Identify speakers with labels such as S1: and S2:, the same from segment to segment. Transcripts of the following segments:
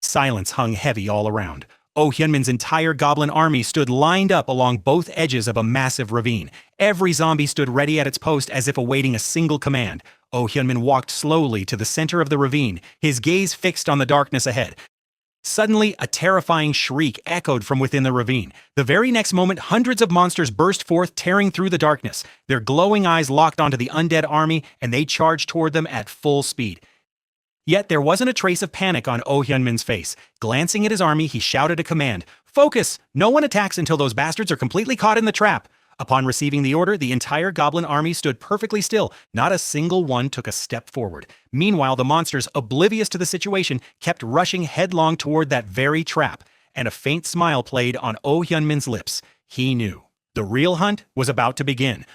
S1: Silence hung heavy all around. Oh Hyunmin's entire goblin army stood lined up along both edges of a massive ravine. Every zombie stood ready at its post as if awaiting a single command. Oh Hyunmin walked slowly to the center of the ravine, his gaze fixed on the darkness ahead. Suddenly, a terrifying shriek echoed from within the ravine. The very next moment, hundreds of monsters burst forth, tearing through the darkness. Their glowing eyes locked onto the undead army, and they charged toward them at full speed. Yet there wasn't a trace of panic on Oh Hyunmin's face. Glancing at his army, he shouted a command. "Focus! No one attacks until those bastards are completely caught in the trap." Upon receiving the order, the entire goblin army stood perfectly still. Not a single one took a step forward. Meanwhile, the monsters, oblivious to the situation, kept rushing headlong toward that very trap. And a faint smile played on Oh Hyunmin's lips. He knew. The real hunt was about to begin.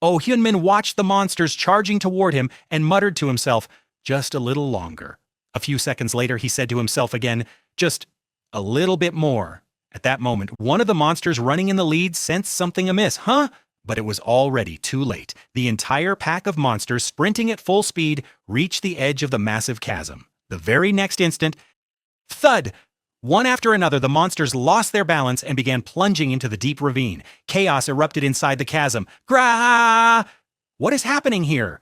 S1: Oh Hyunmin watched the monsters charging toward him and muttered to himself, "Just a little longer." A few seconds later, he said to himself again, "Just a little bit more." At that moment, one of the monsters running in the lead sensed something amiss. Huh? But it was already too late. The entire pack of monsters, sprinting at full speed, reached the edge of the massive chasm. The very next instant, thud! One after another, the monsters lost their balance and began plunging into the deep ravine. Chaos erupted inside the chasm. Grah! What is happening here?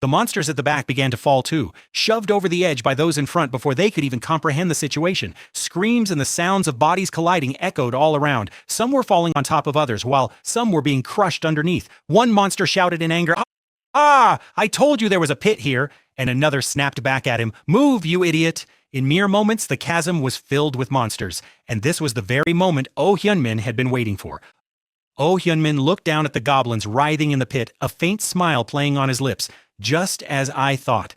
S1: The monsters at the back began to fall too, shoved over the edge by those in front before they could even comprehend the situation. Screams and the sounds of bodies colliding echoed all around. Some were falling on top of others, while some were being crushed underneath. One monster shouted in anger, "Ah! I told you there was a pit here!" And another snapped back at him, "Move, you idiot!" In mere moments, the chasm was filled with monsters, and this was the very moment Oh Hyunmin had been waiting for. Oh Hyunmin looked down at the goblins writhing in the pit, a faint smile playing on his lips. "Just as I thought.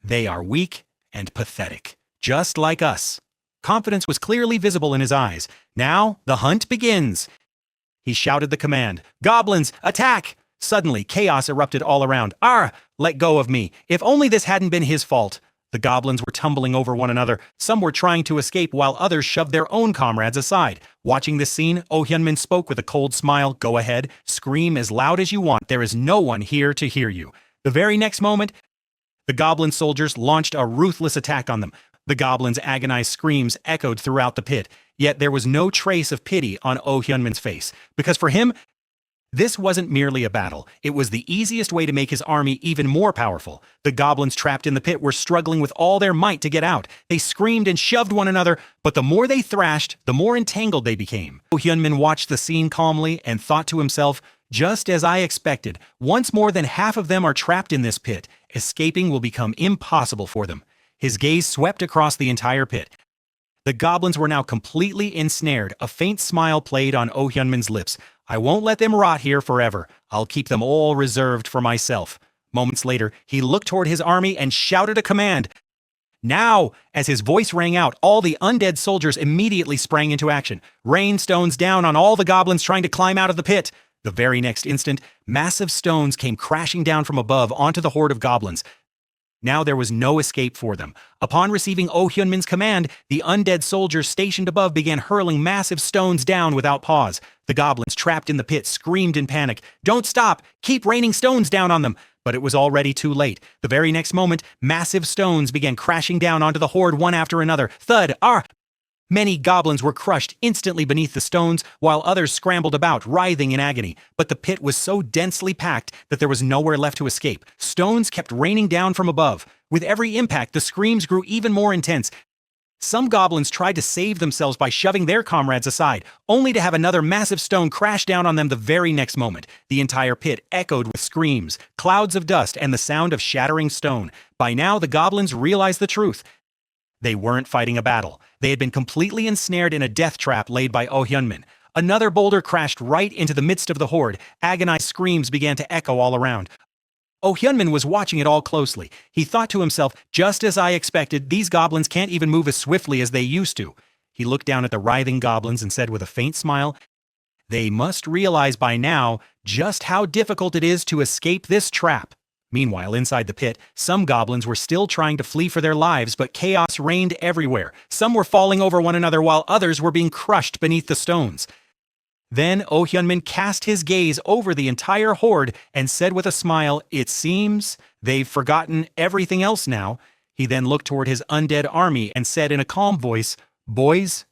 S1: They are weak and pathetic, just like us." Confidence was clearly visible in his eyes. "Now, the hunt begins." He shouted the command, "Goblins, attack!" Suddenly, chaos erupted all around. "Arr! Let go of me. If only this hadn't been his fault." The goblins were tumbling over one another. Some were trying to escape while others shoved their own comrades aside. Watching this scene, Oh Hyunmin spoke with a cold smile. "Go ahead. Scream as loud as you want. There is no one here to hear you." The very next moment, the goblin soldiers launched a ruthless attack on them. The goblins' agonized screams echoed throughout the pit, yet there was no trace of pity on Oh Hyunmin's face, because for him, this wasn't merely a battle. It was the easiest way to make his army even more powerful. The goblins trapped in the pit were struggling with all their might to get out. They screamed and shoved one another, but the more they thrashed, the more entangled they became. Oh Hyunmin watched the scene calmly and thought to himself, "Just as I expected, once more than half of them are trapped in this pit. Escaping will become impossible for them." His gaze swept across the entire pit. The goblins were now completely ensnared. A faint smile played on Oh Hyunmin's lips. "I won't let them rot here forever. I'll keep them all reserved for myself." Moments later, he looked toward his army and shouted a command. "Now!" As his voice rang out, all the undead soldiers immediately sprang into action. Rain stones down on all the goblins trying to climb out of the pit. The very next instant, massive stones came crashing down from above onto the horde of goblins. Now there was no escape for them. Upon receiving Oh Hyunmin's command, the undead soldiers stationed above began hurling massive stones down without pause. The goblins trapped in the pit screamed in panic, "Don't stop! Keep raining stones down on them!" But it was already too late. The very next moment, massive stones began crashing down onto the horde one after another. Thud! Arr! Many goblins were crushed instantly beneath the stones, while others scrambled about, writhing in agony. But the pit was so densely packed that there was nowhere left to escape. Stones kept raining down from above. With every impact, the screams grew even more intense. Some goblins tried to save themselves by shoving their comrades aside, only to have another massive stone crash down on them the very next moment. The entire pit echoed with screams, clouds of dust, and the sound of shattering stone. By now, the goblins realized the truth. They weren't fighting a battle. They had been completely ensnared in a death trap laid by Oh Hyunmin. Another boulder crashed right into the midst of the horde. Agonized screams began to echo all around. Oh Hyunmin was watching it all closely. He thought to himself, "Just as I expected, these goblins can't even move as swiftly as they used to." He looked down at the writhing goblins and said with a faint smile, "They must realize by now just how difficult it is to escape this trap." Meanwhile, inside the pit, some goblins were still trying to flee for their lives, but chaos reigned everywhere. Some were falling over one another while others were being crushed beneath the stones. Then Oh Hyunmin cast his gaze over the entire horde and said with a smile, "It seems they've forgotten everything else now." He then looked toward his undead army and said in a calm voice, "Boys?"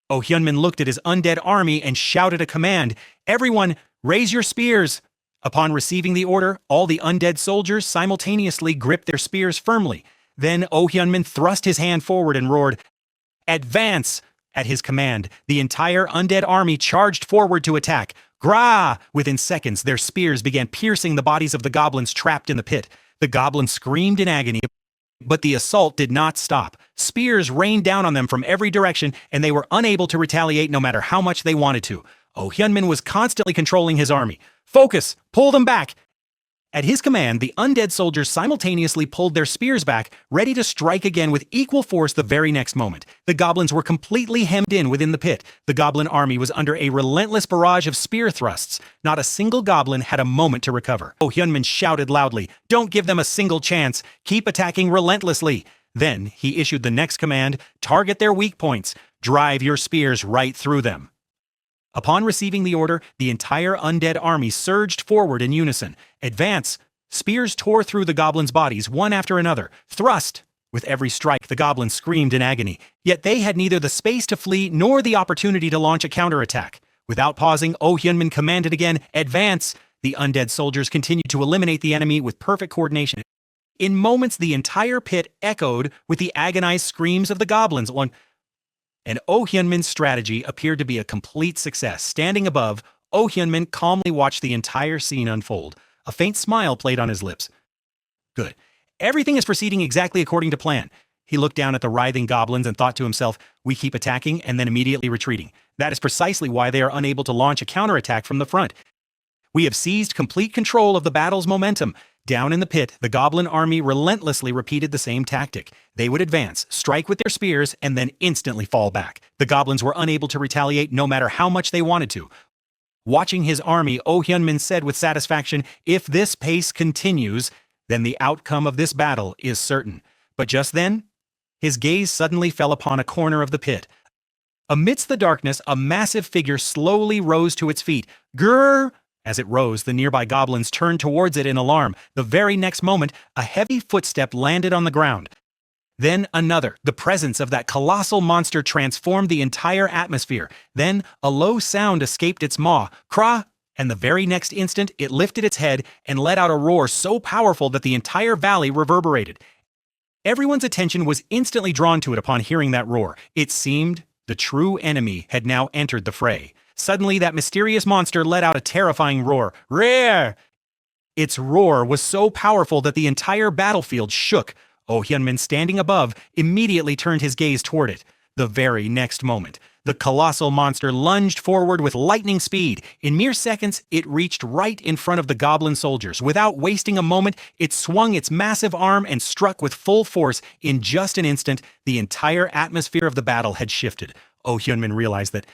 S1: Oh Hyunmin looked at his undead army and shouted a command, "Everyone, raise your spears!" Upon receiving the order, all the undead soldiers simultaneously gripped their spears firmly. Then Oh Hyunmin thrust his hand forward and roared, "Advance!" At his command, the entire undead army charged forward to attack. Gra! Within seconds, their spears began piercing the bodies of the goblins trapped in the pit. The goblins screamed in agony, but the assault did not stop. Spears rained down on them from every direction, and they were unable to retaliate no matter how much they wanted to. Oh Hyunmin was constantly controlling his army. "Focus! Pull them back!" At his command, the undead soldiers simultaneously pulled their spears back, ready to strike again with equal force the very next moment. The goblins were completely hemmed in within the pit. The goblin army was under a relentless barrage of spear thrusts. Not a single goblin had a moment to recover. Oh Hyunmin shouted loudly, "Don't give them a single chance. Keep attacking relentlessly." Then he issued the next command, "Target their weak points. Drive your spears right through them." Upon receiving the order, the entire undead army surged forward in unison. "Advance!" Spears tore through the goblins' bodies one after another. "Thrust!" With every strike, the goblins screamed in agony. Yet they had neither the space to flee nor the opportunity to launch a counterattack. Without pausing, Oh Hyunmin commanded again, "Advance!" The undead soldiers continued to eliminate the enemy with perfect coordination. In moments, the entire pit echoed with the agonized screams of the goblins. And Oh Hyunmin's strategy appeared to be a complete success. Standing above, Oh Hyunmin calmly watched the entire scene unfold. A faint smile played on his lips. Good. Everything is proceeding exactly according to plan. He looked down at the writhing goblins and thought to himself, "We keep attacking and then immediately retreating. That is precisely why they are unable to launch a counterattack from the front. We have seized complete control of the battle's momentum." Down in the pit, the goblin army relentlessly repeated the same tactic. They would advance, strike with their spears, and then instantly fall back. The goblins were unable to retaliate no matter how much they wanted to. Watching his army, Oh Hyunmin said with satisfaction, "If this pace continues, then the outcome of this battle is certain." But just then, his gaze suddenly fell upon a corner of the pit. Amidst the darkness, a massive figure slowly rose to its feet. Grrr! As it rose, the nearby goblins turned towards it in alarm. The very next moment, a heavy footstep landed on the ground. Then another. The presence of that colossal monster transformed the entire atmosphere. Then a low sound escaped its maw. Kra! And the very next instant, it lifted its head and let out a roar so powerful that the entire valley reverberated. Everyone's attention was instantly drawn to it upon hearing that roar. It seemed the true enemy had now entered the fray. Suddenly, that mysterious monster let out a terrifying roar. Roar! Its roar was so powerful that the entire battlefield shook. Oh Hyunmin, standing above, immediately turned his gaze toward it. The very next moment, the colossal monster lunged forward with lightning speed. In mere seconds, it reached right in front of the goblin soldiers. Without wasting a moment, it swung its massive arm and struck with full force. In just an instant, the entire atmosphere of the battle had shifted. Oh Hyunmin realized that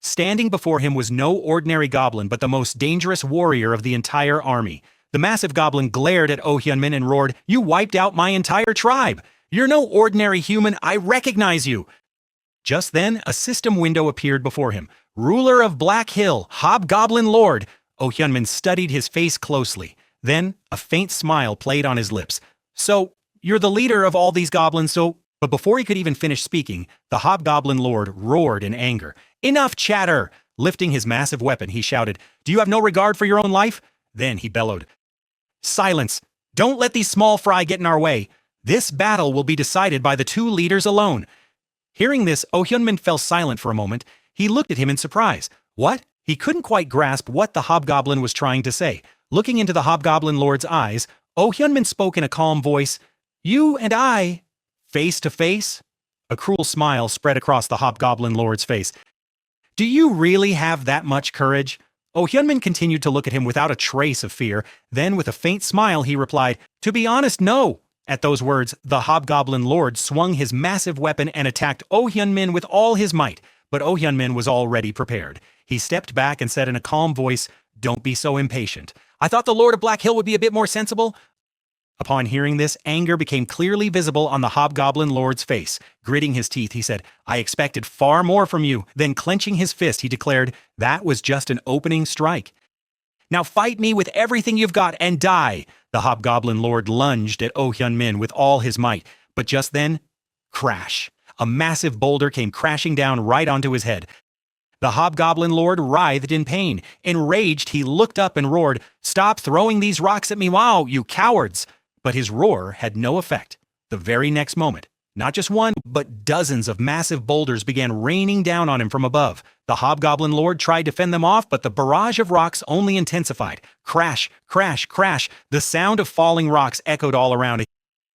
S1: standing before him was no ordinary goblin, but the most dangerous warrior of the entire army. The massive goblin glared at Oh Hyunmin and roared, "You wiped out my entire tribe! You're no ordinary human, I recognize you!" Just then, a system window appeared before him. "Ruler of Black Hill, Hobgoblin Lord!" Oh Hyunmin studied his face closely. Then, a faint smile played on his lips. "So, you're the leader of all these goblins, so..." But before he could even finish speaking, the Hobgoblin Lord roared in anger. "Enough chatter!" Lifting his massive weapon, he shouted, "Do you have no regard for your own life?" Then he bellowed, "Silence! Don't let these small fry get in our way. This battle will be decided by the two leaders alone." Hearing this, Oh Hyunmin fell silent for a moment. He looked at him in surprise. What? He couldn't quite grasp what the Hobgoblin was trying to say. Looking into the Hobgoblin Lord's eyes, Oh Hyunmin spoke in a calm voice, "You and I, face to face?" A cruel smile spread across the Hobgoblin Lord's face. "Do you really have that much courage?" Oh Hyunmin continued to look at him without a trace of fear. Then, with a faint smile, he replied, "To be honest, no." At those words, the Hobgoblin Lord swung his massive weapon and attacked Oh Hyunmin with all his might. But Oh Hyunmin was already prepared. He stepped back and said in a calm voice, "Don't be so impatient. I thought the Lord of Black Hill would be a bit more sensible." Upon hearing this, anger became clearly visible on the Hobgoblin Lord's face. Gritting his teeth, he said, "I expected far more from you." Then, clenching his fist, he declared, "That was just an opening strike." Now fight me with everything you've got and die. The Hobgoblin Lord lunged at Oh Hyun-min with all his might, but just then, crash. A massive boulder came crashing down right onto his head. The Hobgoblin Lord writhed in pain. Enraged, he looked up and roared, "Stop throwing these rocks at me, wow, you cowards!" But his roar had no effect. The very next moment, not just one, but dozens of massive boulders began raining down on him from above. The Hobgoblin Lord tried to fend them off, but the barrage of rocks only intensified. Crash, crash, crash. The sound of falling rocks echoed all around.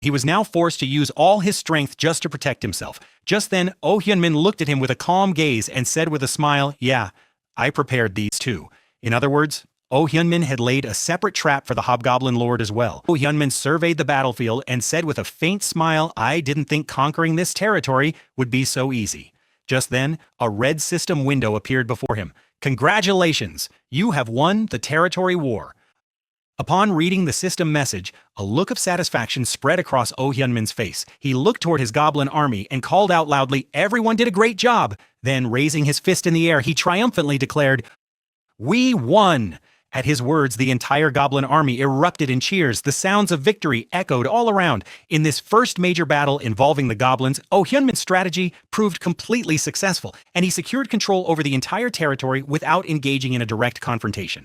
S1: He was now forced to use all his strength just to protect himself. Just then, Oh Hyun-min looked at him with a calm gaze and said with a smile, "Yeah, I prepared these too." In other words, Oh Hyun-min had laid a separate trap for the Hobgoblin Lord as well. Oh Hyun-min surveyed the battlefield and said with a faint smile, "I didn't think conquering this territory would be so easy." Just then, a red system window appeared before him. "Congratulations! You have won the territory war." Upon reading the system message, a look of satisfaction spread across Oh Hyun-min's face. He looked toward his goblin army and called out loudly, "Everyone did a great job!" Then, raising his fist in the air, he triumphantly declared, "We won!" At his words, the entire goblin army erupted in cheers. The sounds of victory echoed all around. In this first major battle involving the goblins, Oh Hyun-min's strategy proved completely successful, and he secured control over the entire territory without engaging in a direct confrontation.